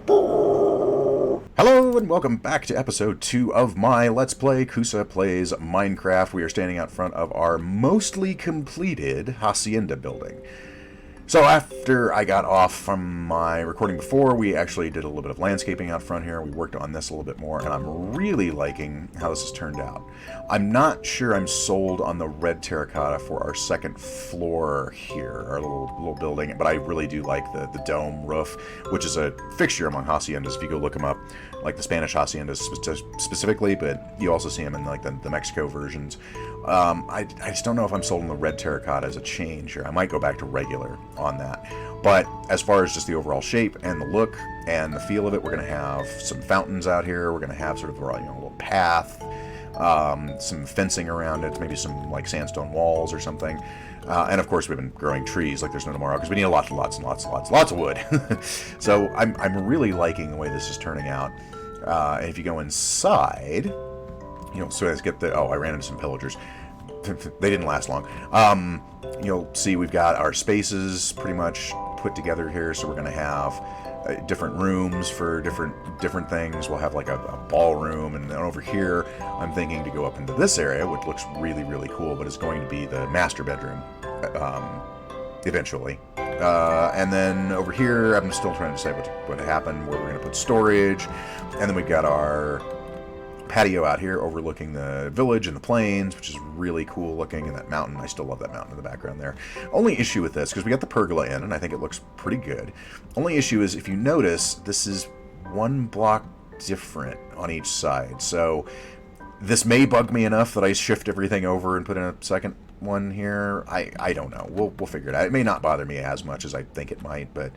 Hello and welcome back to episode 2 of my Let's Play Kusa Plays Minecraft. We are standing out front of our mostly completed hacienda building. So after I got off from my recording before, we actually did a little bit of landscaping out front here. We worked on this a little bit more, and I'm really liking how this has turned out. I'm not sure I'm sold on the red terracotta for our second floor here, our little building, but I really do like the dome roof, which is a fixture among haciendas if you go look them up, like the Spanish haciendas specifically, but you also see them in like the Mexico versions. I just don't know if I'm sold on the red terracotta as a change here. I might go back to regular on that. But as far as just the overall shape and the look and the feel of it, we're going to have some fountains out here. We're going to have sort of a little path, some fencing around it, maybe some like sandstone walls or something. And of course, we've been growing trees like there's no tomorrow because we need lots of wood. So I'm really liking the way this is turning out. And if you go inside, so let's get the... Oh, I ran into some pillagers. They didn't last long. You'll see we've got our spaces pretty much put together here, so we're going to have different rooms for different things. We'll have like a ballroom, and then over here I'm thinking to go up into this area, which looks really, really cool, but it's going to be the master bedroom eventually. And then over here, I'm still trying to decide what happened, where we're going to put storage, and then we've got our patio out here overlooking the village and the plains, which is really cool looking, and that mountain. I still love that mountain in the background there. Only issue with this, because we got the pergola in, and I think it looks pretty good. Only issue is, if you notice, this is one block different on each side. So this may bug me enough that I shift everything over and put in a second one here. I don't know. We'll figure it out. It may not bother me as much as I think it might, but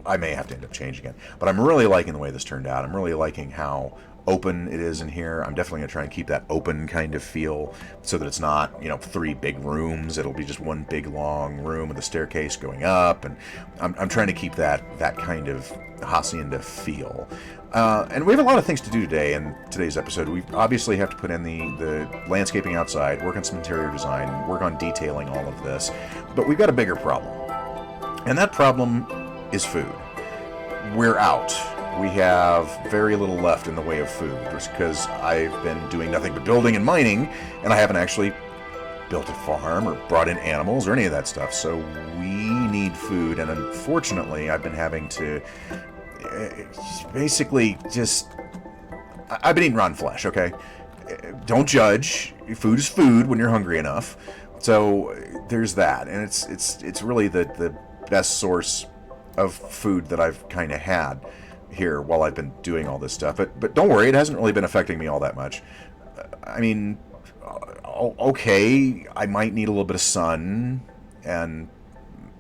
I may have to end up changing it. But I'm really liking the way this turned out. I'm really liking how open it is in here. I'm definitely going to try and keep that open kind of feel so that it's not, 3 big rooms. It'll be just one big long room with a staircase going up, and I'm trying to keep that kind of hacienda feel. And we have a lot of things to do today in today's episode. We obviously have to put in the landscaping outside, work on some interior design, work on detailing all of this, but we've got a bigger problem. And that problem is food. We're out. We have very little left in the way of food, because I've been doing nothing but building and mining, and I haven't actually built a farm or brought in animals or any of that stuff. So we need food, and unfortunately, I've been having to basically I've been eating rotten flesh, okay? Don't judge. Food is food when you're hungry enough. So there's that, and it's really the best source of food that I've kind of had here while I've been doing all this stuff. But don't worry, it hasn't really been affecting me all that much. I mean, okay, I might need a little bit of sun and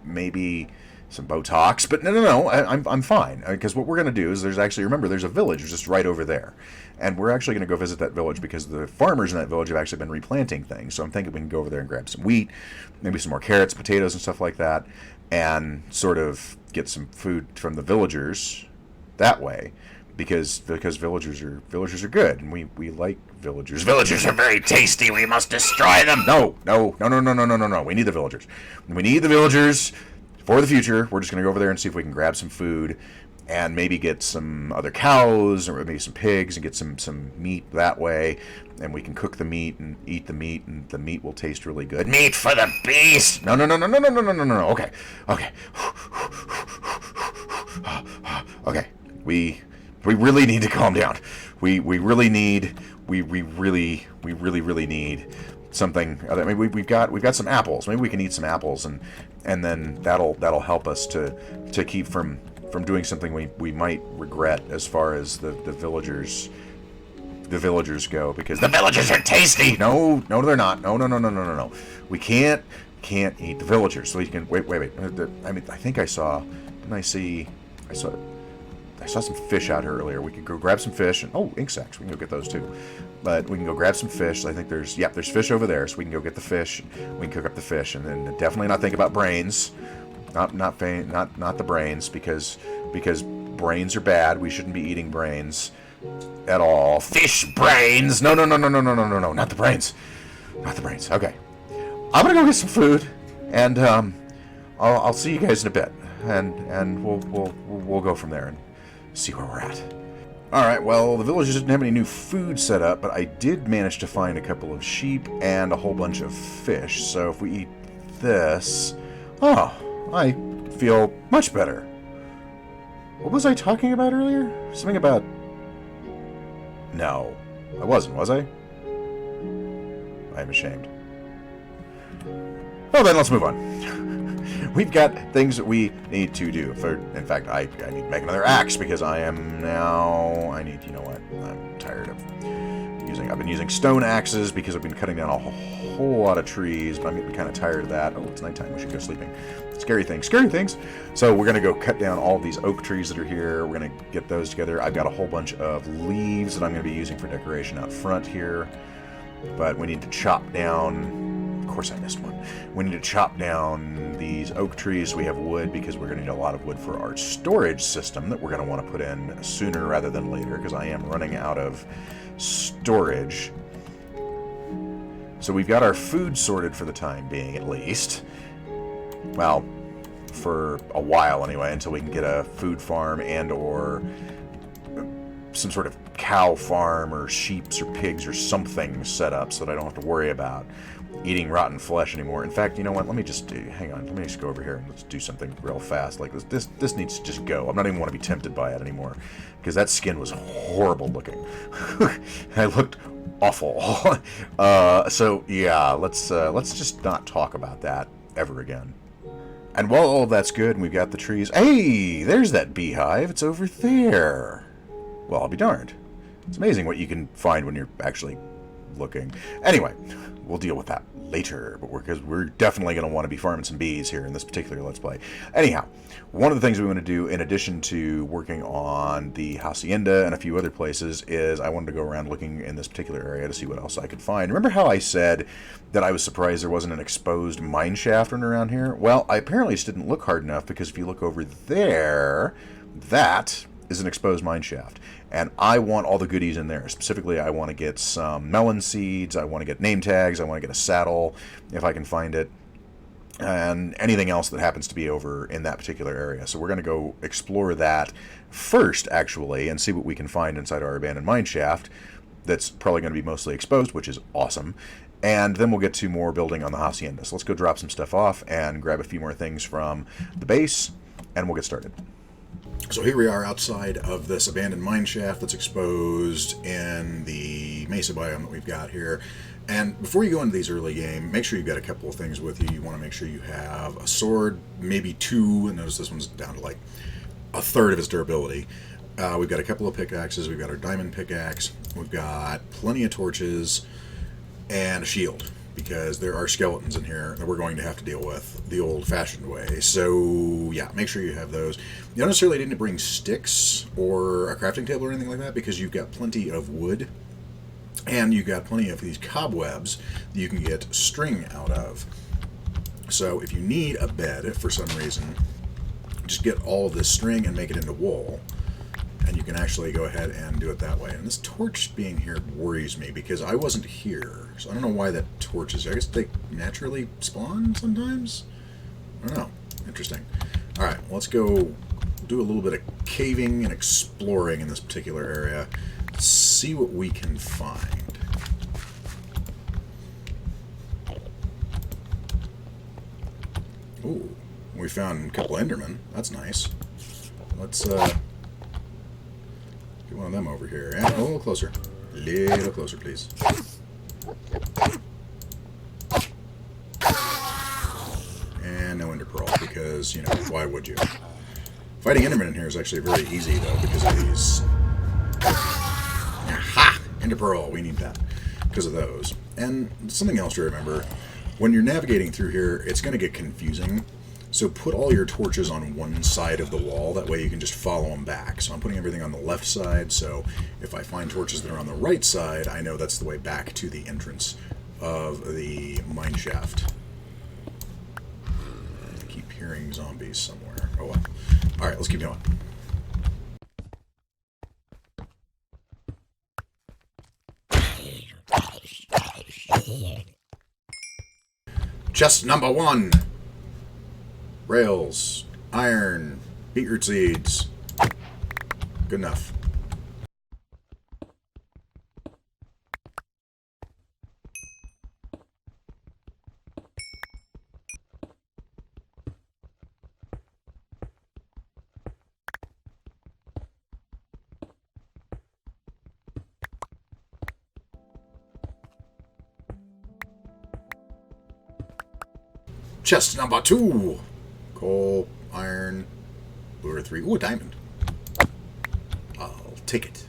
maybe some Botox, but no, I'm fine, because what we're going to do is there's a village just right over there, and we're actually going to go visit that village because the farmers in that village have actually been replanting things. So I'm thinking we can go over there and grab some wheat, maybe some more carrots, potatoes, and stuff like that, and sort of get some food from the villagers that way, because villagers are good, and we like villagers. Villagers are very tasty. We must destroy them. No. We need the villagers. We need the villagers for the future. We're just going to go over there and see if we can grab some food and maybe get some other cows or maybe some pigs and get some meat that way, and we can cook the meat and eat the meat, and the meat will taste really good. Meat for the beast. No. Okay. We really need to calm down. We really need something. I mean, we've got some apples. Maybe we can eat some apples, and then that'll help us to keep from doing something we might regret as far as the villagers go, because the villagers are tasty. No, they're not. No. We can't eat the villagers. So we can wait. I mean, I think I saw. Didn't I see? I saw some fish out here earlier. We could go grab some fish, and ink sacs. We can go get those too. But we can go grab some fish. I think there's fish over there, so we can go get the fish. We can cook up the fish, and then definitely not think about brains. Not the brains, because brains are bad. We shouldn't be eating brains at all. Fish brains. No, not the brains. Not the brains. Okay. I'm gonna go get some food, and I'll see you guys in a bit. and we'll go from there and see where we're at. Alright, well, the village didn't have any new food set up, but I did manage to find a couple of sheep and a whole bunch of fish. So if we eat this... Oh, I feel much better. What was I talking about earlier? Something about... No, I wasn't, was I? I'm ashamed. Well, then let's move on. We've got things that we need to do. In fact, I need to make another axe because I am now... You know what? I'm tired of using... I've been using stone axes because I've been cutting down a whole lot of trees, but I'm getting kind of tired of that. Oh, it's nighttime. We should go sleeping. Scary things. Scary things! So we're going to go cut down all of these oak trees that are here. We're going to get those together. I've got a whole bunch of leaves that I'm going to be using for decoration out front here. But we need to chop down... Of course I missed one. We need to chop down these oak trees so we have wood, because we're going to need a lot of wood for our storage system that we're going to want to put in sooner rather than later, because I am running out of storage. So we've got our food sorted for the time being, at least. Well, for a while anyway, until we can get a food farm and or some sort of cow farm or sheeps or pigs or something set up so that I don't have to worry about eating rotten flesh anymore. In fact, you know what? Let me just hang on. Let me just go over here and let's do something real fast. Like this needs to just go. I'm not even want to be tempted by it anymore because that skin was horrible looking. I looked awful. So yeah, let's just not talk about that ever again. And while all of that's good and we've got the trees, hey, there's that beehive. It's over there. Well, I'll be darned. It's amazing what you can find when you're actually looking. Anyway, we'll deal with that later, but we're definitely going to want to be farming some bees here in this particular Let's Play. Anyhow, one of the things we want to do, in addition to working on the hacienda and a few other places, is I wanted to go around looking in this particular area to see what else I could find. Remember how I said that I was surprised there wasn't an exposed mine shaft running around here? Well, I apparently just didn't look hard enough, because if you look over there, that is an exposed mine shaft. And I want all the goodies in there. Specifically, I want to get some melon seeds, I want to get name tags, I want to get a saddle, if I can find it, and anything else that happens to be over in that particular area. So we're going to go explore that first, actually, and see what we can find inside our abandoned mine shaft that's probably going to be mostly exposed, which is awesome. And then we'll get to more building on the hacienda. So let's go drop some stuff off and grab a few more things from the base, and we'll get started. So here we are outside of this abandoned mine shaft that's exposed in the mesa biome that we've got here. And before you go into these early game, make sure you've got a couple of things with you. You want to make sure you have a sword, maybe two, and notice this one's down to like a third of its durability. We've got a couple of pickaxes. We've got our diamond pickaxe. We've got plenty of torches and a shield, because there are skeletons in here that we're going to have to deal with the old-fashioned way. So, yeah, make sure you have those. You don't necessarily need to bring sticks or a crafting table or anything like that, because you've got plenty of wood, and you've got plenty of these cobwebs that you can get string out of. So if you need a bed for some reason, just get all of this string and make it into wool. And you can actually go ahead and do it that way. And this torch being here worries me, because I wasn't here. So I don't know why that torch is there. I guess they naturally spawn sometimes? I don't know. Interesting. Alright, let's go do a little bit of caving and exploring in this particular area. See what we can find. Ooh, we found a couple of Endermen. That's nice. Let's, get one of them over here. And a little closer. A little closer, please. And no ender pearl, because, you know, why would you? Fighting Enderman in here is actually very easy, though, because of these. Aha! Ender pearl, we need that because of those. And something else to remember, when you're navigating through here, it's going to get confusing. So put all your torches on one side of the wall, that way you can just follow them back. So I'm putting everything on the left side, so if I find torches that are on the right side, I know that's the way back to the entrance of the mine shaft. I keep hearing zombies somewhere. Oh well. Alright, let's keep going. Chest number 1! Rails. Iron. Beetroot seeds. Good enough. Chest number 2. Coal, iron, lure 3. Ooh, a diamond. I'll take it.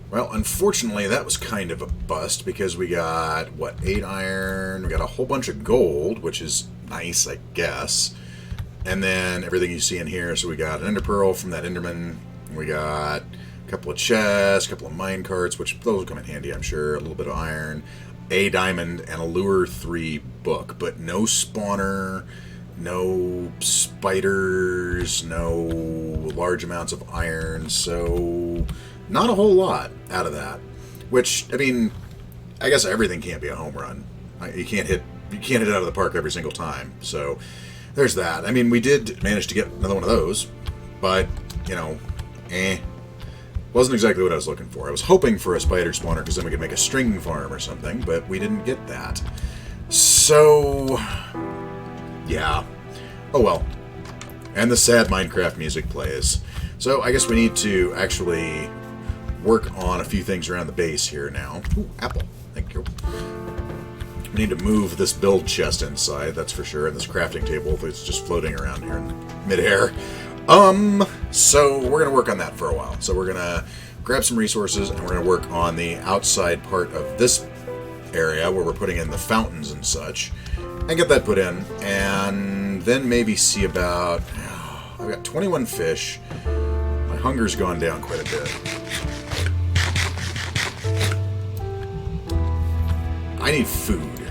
Well, unfortunately, that was kind of a bust because we got, what, 8 iron, we got a whole bunch of gold, which is nice, I guess. And then everything you see in here, so we got an ender pearl from that enderman, we got a couple of chests, a couple of mine carts, which those will come in handy, I'm sure, a little bit of iron, a diamond, and a lure 3 book, but no spawner, no spiders, no large amounts of iron, so not a whole lot out of that. Which, I mean, I guess everything can't be a home run. You can't hit it out of the park every single time. So there's that. I mean, we did manage to get another one of those, but wasn't exactly what I was looking for. I was hoping for a spider spawner because then we could make a string farm or something, but we didn't get that. So yeah. Oh well. And the sad Minecraft music plays. So I guess we need to actually work on a few things around the base here now. Ooh, apple. Thank you. We need to move this build chest inside, that's for sure, and this crafting table that's just floating around here in midair. So we're going to work on that for a while. So we're going to grab some resources, and we're going to work on the outside part of this area where we're putting in the fountains and such, and get that put in, and then maybe see about... I've got 21 fish. My hunger's gone down quite a bit. I need food.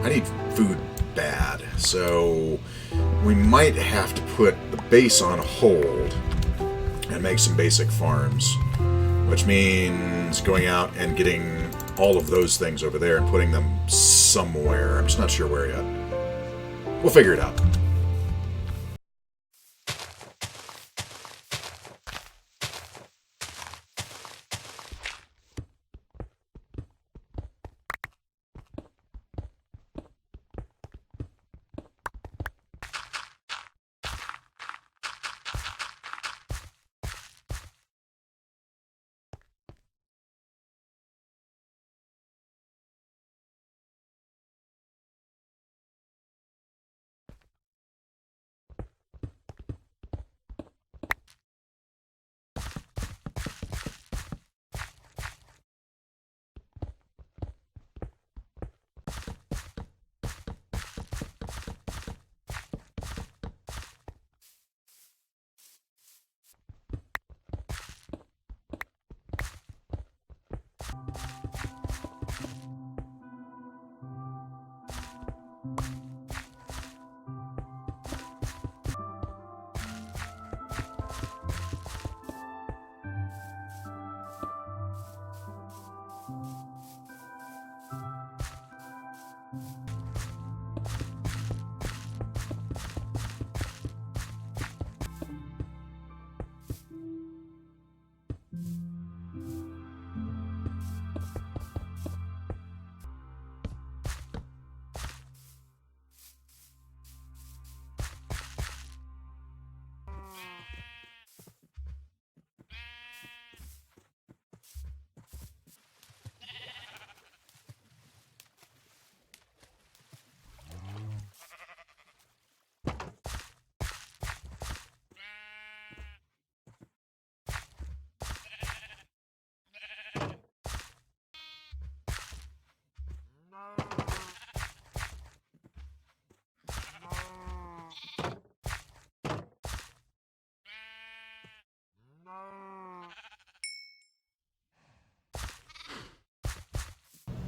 I need food bad. So we might have to put the base on hold and make some basic farms, which means going out and getting all of those things over there and putting them somewhere. I'm just not sure where yet. We'll figure it out.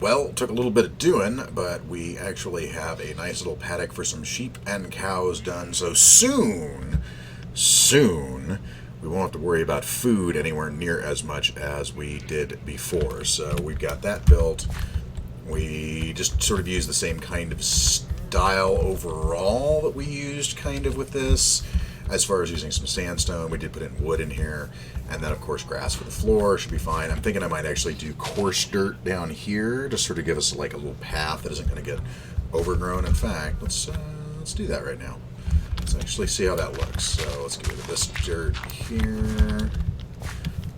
Well, took a little bit of doing, but we actually have a nice little paddock for some sheep and cows done. So soon, we won't have to worry about food anywhere near as much as we did before. So we've got that built. We just sort of use the same kind of style overall that we used kind of with this. As far as using some sandstone, we did put in wood in here. And then, of course, grass for the floor should be fine. I'm thinking I might actually do coarse dirt down here to sort of give us like a little path that isn't going to get overgrown. In fact, let's do that right now. Let's actually see how that looks. So let's get rid of this dirt here.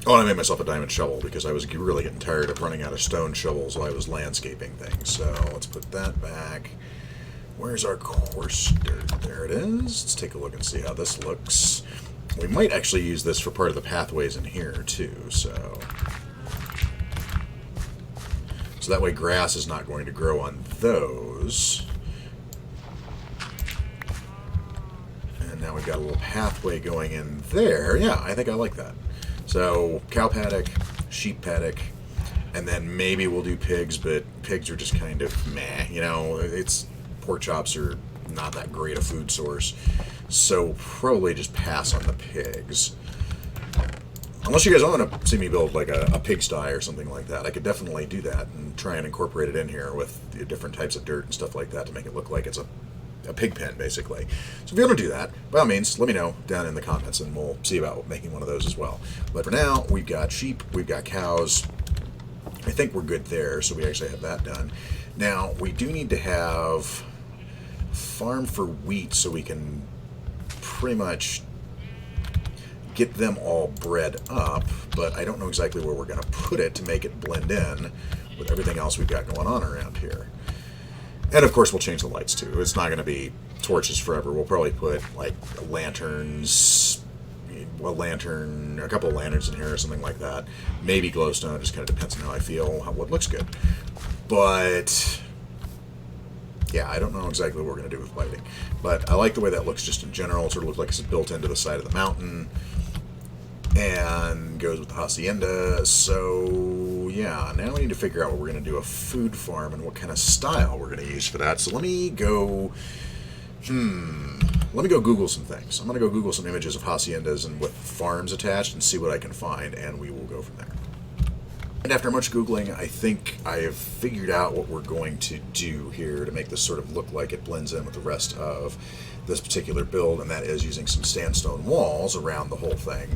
Oh, and I made myself a diamond shovel because I was really getting tired of running out of stone shovels while I was landscaping things. So let's put that back. Where's our coarse dirt? There it is. Let's take a look and see how this looks. We might actually use this for part of the pathways in here, too. So that way grass is not going to grow on those. And now we've got a little pathway going in there. Yeah, I think I like that. So cow paddock, sheep paddock, and then maybe we'll do pigs, but pigs are just kind of meh. You know, pork chops are not that great a food source. So probably just pass on the pigs. Unless you guys want to see me build like a pigsty or something like that, I could definitely do that and try and incorporate it in here with the different types of dirt and stuff like that to make it look like it's a pig pen, basically. So if you want to do that, by all means, let me know down in the comments and we'll see about making one of those as well. But for now, we've got sheep, we've got cows. I think we're good there, so we actually have that done. Now, we do need to have a farm for wheat so we can pretty much get them all bred up, but I don't know exactly where we're going to put it to make it blend in with everything else we've got going on around here. And of course we'll change the lights too. It's not going to be torches forever. We'll probably put like lanterns, a couple of lanterns in here or something like that. Maybe glowstone, just kind of depends on how I feel, what looks good. But yeah, I don't know exactly what we're going to do with lighting. But I like the way that looks just in general. It sort of looks like it's built into the side of the mountain and goes with the hacienda. So yeah, now we need to figure out what we're going to do a food farm and what kind of style we're going to use for that. So let me go Google some things. I'm going to go Google some images of haciendas and with farms attached and see what I can find, and we will go from there. And after much Googling, I think I have figured out what we're going to do here to make this sort of look like it blends in with the rest of this particular build, and that is using some sandstone walls around the whole thing.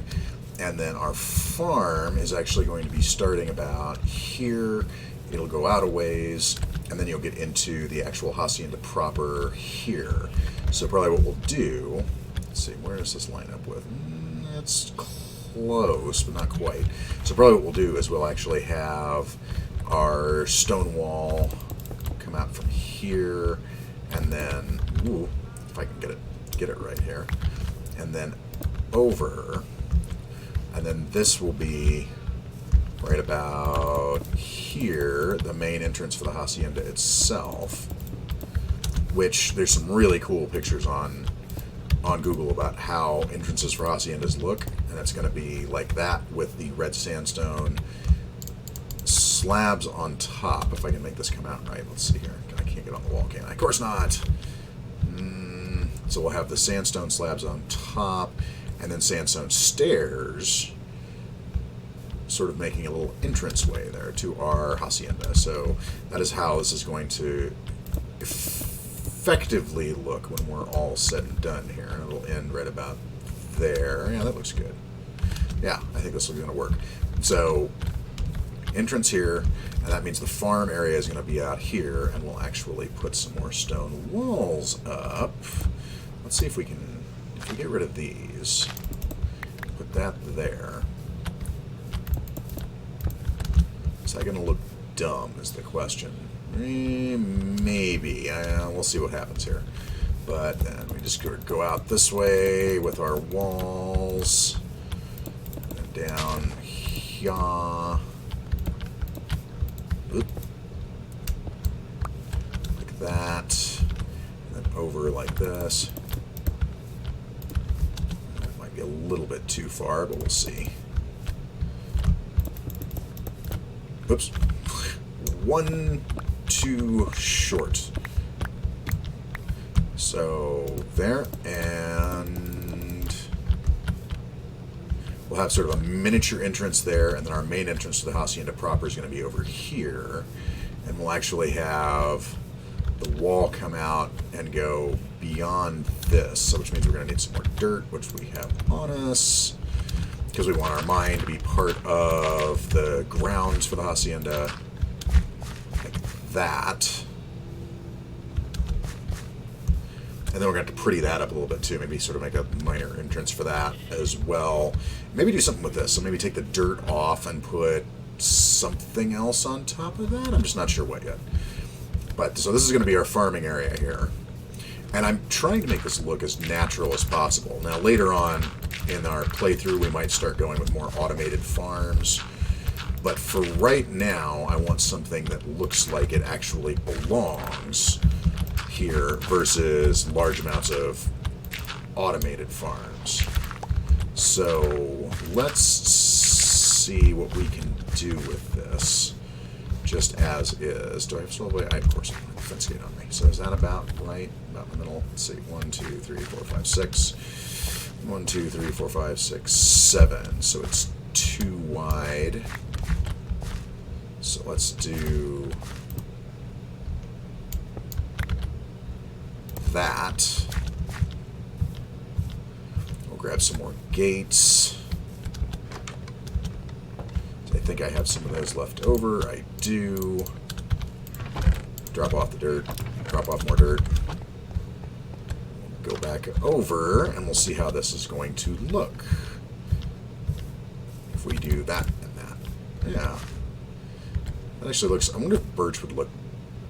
And then our farm is actually going to be starting about here. It'll go out a ways, and then you'll get into the actual hacienda proper here. So probably what we'll do, let's see, where does this line up with? It's close, but not quite. So probably what we'll do is we'll actually have our stone wall come out from here, and then, ooh, if I can get it right here, and then over, and then this will be right about here, the main entrance for the hacienda itself, which there's some really cool pictures on Google about how entrances for haciendas look, and it's going to be like that with the red sandstone slabs on top. If I can make this come out right, let's see here. I can't get on the wall, can I? Of course not. So we'll have the sandstone slabs on top, and then sandstone stairs, sort of making a little entranceway there to our hacienda. So that is how this is going to effectively look when we're all said and done here. And it'll end right about there. Yeah, that looks good. Yeah, I think this is going to work. So entrance here, and that means the farm area is going to be out here, and we'll actually put some more stone walls up. Let's see if we get rid of these, put that there. Is that going to look dumb is the question. Maybe. We'll see what happens here. But then we just go out this way with our walls. And down here. Oop. Like that. And then over like this. That might be a little bit too far, but we'll see. Oops. one too short. So there, and we'll have sort of a miniature entrance there, and then our main entrance to the hacienda proper is going to be over here, and we'll actually have the wall come out and go beyond this, so which means we're going to need some more dirt, which we have on us, because we want our mine to be part of the grounds for the hacienda, like that. And then we're going to have to pretty that up a little bit too. Maybe sort of make a minor entrance for that as well. Maybe do something with this. So maybe take the dirt off and put something else on top of that. I'm just not sure what yet. But so this is going to be our farming area here. And I'm trying to make this look as natural as possible. Now later on in our playthrough we might start going with more automated farms. But for right now I want something that looks like it actually belongs here versus large amounts of automated farms. So let's see what we can do with this just as is. Do I have still a way? I, of course, I have a fence gate on me. So is that about right? About in the middle? Let's see. 1, 2, 3, 4, 5, 6. 1, 2, 3, 4, 5, 6, 7. So it's too wide. So let's do that. We'll grab some more gates. I think I have some of those left over. I do. Drop off the dirt. Drop off more dirt. Go back over, and we'll see how this is going to look. If we do that and that. Yeah. That actually looks... I wonder if birch would look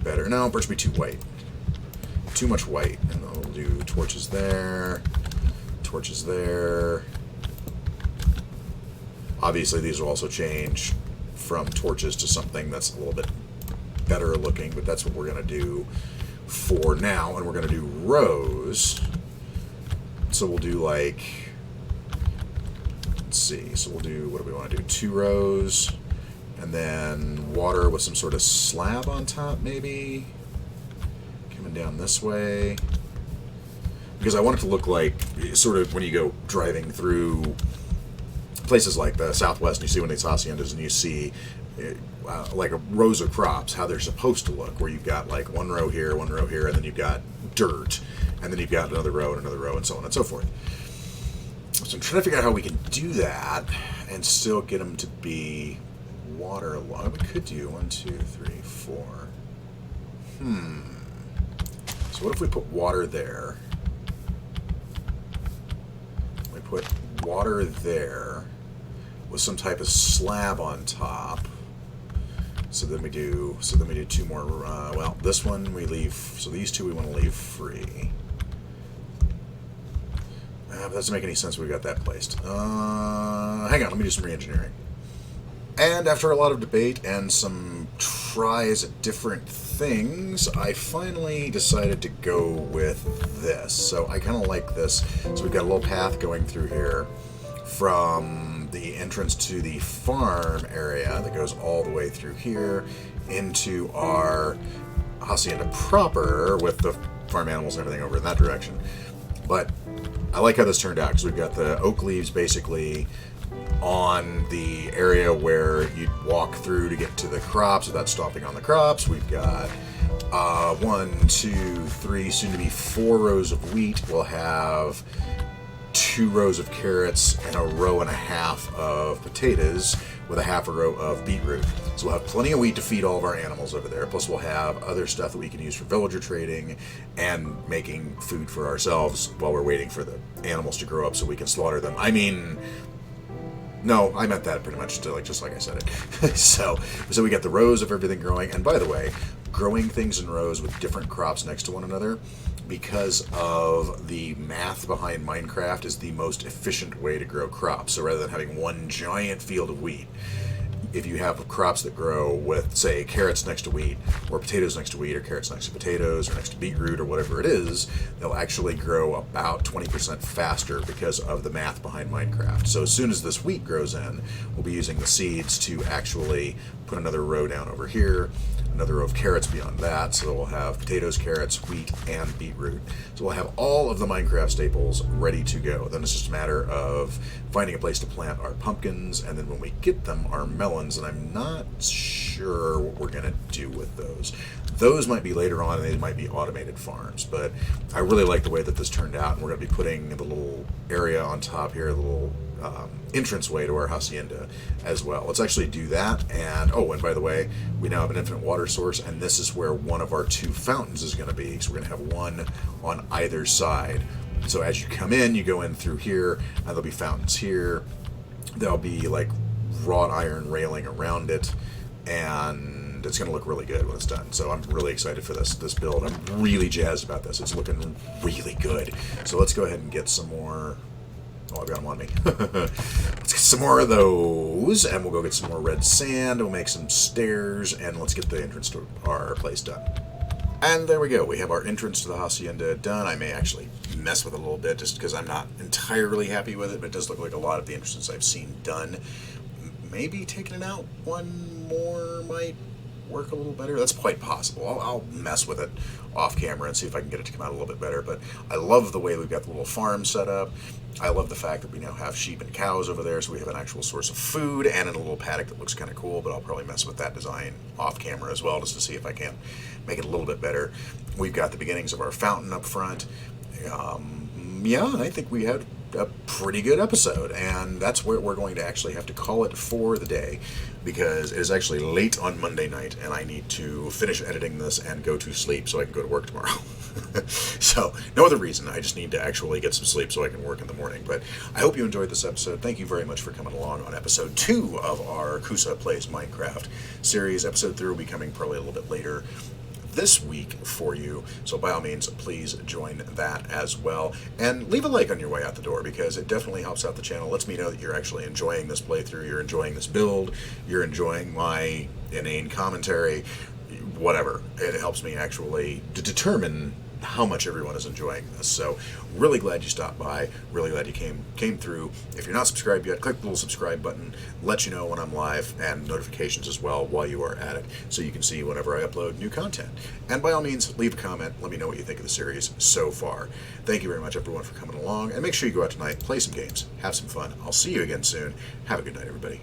better. No, birch would be too white. Too much white. And then we'll do torches there. Torches there. Obviously, these will also change from torches to something that's a little bit better looking, but that's what we're going to do for now. And we're going to do rows. So we'll do like... Let's see. So we'll do... What do we want to do? 2 rows. And then water with some sort of slab on top, maybe. Coming down this way. Because I want it to look like, sort of when you go driving through places like the Southwest, and you see one of these haciendas, and you see like rows of crops, how they're supposed to look, where you've got like one row here, and then you've got dirt, and then you've got another row, and so on and so forth. So I'm trying to figure out how we can do that and still get them to be waterlogged. We could do 1, 2, 3, 4. So what if we put water there? We put water there with some type of slab on top. So then we do 2 more. Well, this one we leave. So these 2 we want to leave free. But that doesn't make any sense. We got that placed. Hang on. Let me do some re-engineering. And after a lot of debate and some tries at different things, I finally decided to go with this. So I kind of like this. So we've got a little path going through here from the entrance to the farm area that goes all the way through here into our hacienda proper with the farm animals and everything over in that direction. But I like how this turned out because we've got the oak leaves basically on the area where you'd walk through to get to the crops without stopping on the crops. We've got 1, 2, 3, soon to be 4 rows of wheat. We'll have 2 rows of carrots and a row and a half of potatoes with a half a row of beetroot. So we'll have plenty of wheat to feed all of our animals over there. Plus we'll have other stuff that we can use for villager trading and making food for ourselves while we're waiting for the animals to grow up so we can slaughter them. I mean... No, I meant that pretty much just like I said it. So we got the rows of everything growing. And by the way, growing things in rows with different crops next to one another, because of the math behind Minecraft, is the most efficient way to grow crops. So rather than having one giant field of wheat, if you have crops that grow with, say, carrots next to wheat, or potatoes next to wheat, or carrots next to potatoes, or next to beetroot, or whatever it is, they'll actually grow about 20% faster because of the math behind Minecraft. So as soon as this wheat grows in, we'll be using the seeds to actually put another row down over here, another row of carrots beyond that, so we'll have potatoes, carrots, wheat, and beetroot. So we'll have all of the Minecraft staples ready to go. Then it's just a matter of finding a place to plant our pumpkins, and then when we get them, our melons, and I'm not sure what we're going to do with those. Those might be later on, and they might be automated farms, but I really like the way that this turned out, and we're going to be putting the little area on top here, the little entranceway to our hacienda as well. Let's actually do that. And and by the way, we now have an infinite water source, and this is where one of our 2 fountains is going to be. So we're going to have one on either side. So as you come in, you go in through here, and there'll be fountains here. There'll be like wrought iron railing around it, and it's going to look really good when it's done. So I'm really excited for this build. I'm really jazzed about this. It's looking really good. So let's go ahead and get some more. Oh, I've got them on me. Let's get some more of those, and we'll go get some more red sand. We'll make some stairs, and let's get the entrance to our place done. And there we go. We have our entrance to the hacienda done. I may actually mess with it a little bit just because I'm not entirely happy with it, but it does look like a lot of the entrances I've seen done. Maybe taking it out one more might work a little better. That's quite possible. I'll mess with it off camera and see if I can get it to come out a little bit better. But I love the way we've got the little farm set up. I love the fact that we now have sheep and cows over there, so we have an actual source of food and in a little paddock that looks kind of cool, but I'll probably mess with that design off camera as well just to see if I can make it a little bit better. We've got the beginnings of our fountain up front. Yeah, I think we had a pretty good episode, and that's where we're going to actually have to call it for the day, because it is actually late on Monday night, and I need to finish editing this and go to sleep so I can go to work tomorrow. So, no other reason. I just need to actually get some sleep so I can work in the morning. But I hope you enjoyed this episode. Thank you very much for coming along on episode 2 of our Kusa Plays Minecraft series. Episode 3 will be coming probably a little bit later this week for you, so by all means please join that as well, and leave a like on your way out the door, because it definitely helps out the channel. Lets me know that you're actually enjoying this playthrough, you're enjoying this build, you're enjoying my inane commentary, whatever. It helps me actually to determine how much everyone is enjoying this. So really glad you stopped by, really glad you came through. If you're not subscribed yet, click the little subscribe button, let you know when I'm live, and notifications as well while you are at it, so you can see whenever I upload new content. And by all means, leave a comment, let me know what you think of the series so far. Thank you very much everyone for coming along, and make sure you go out tonight, play some games, have some fun. I'll see you again soon. Have a good night, everybody.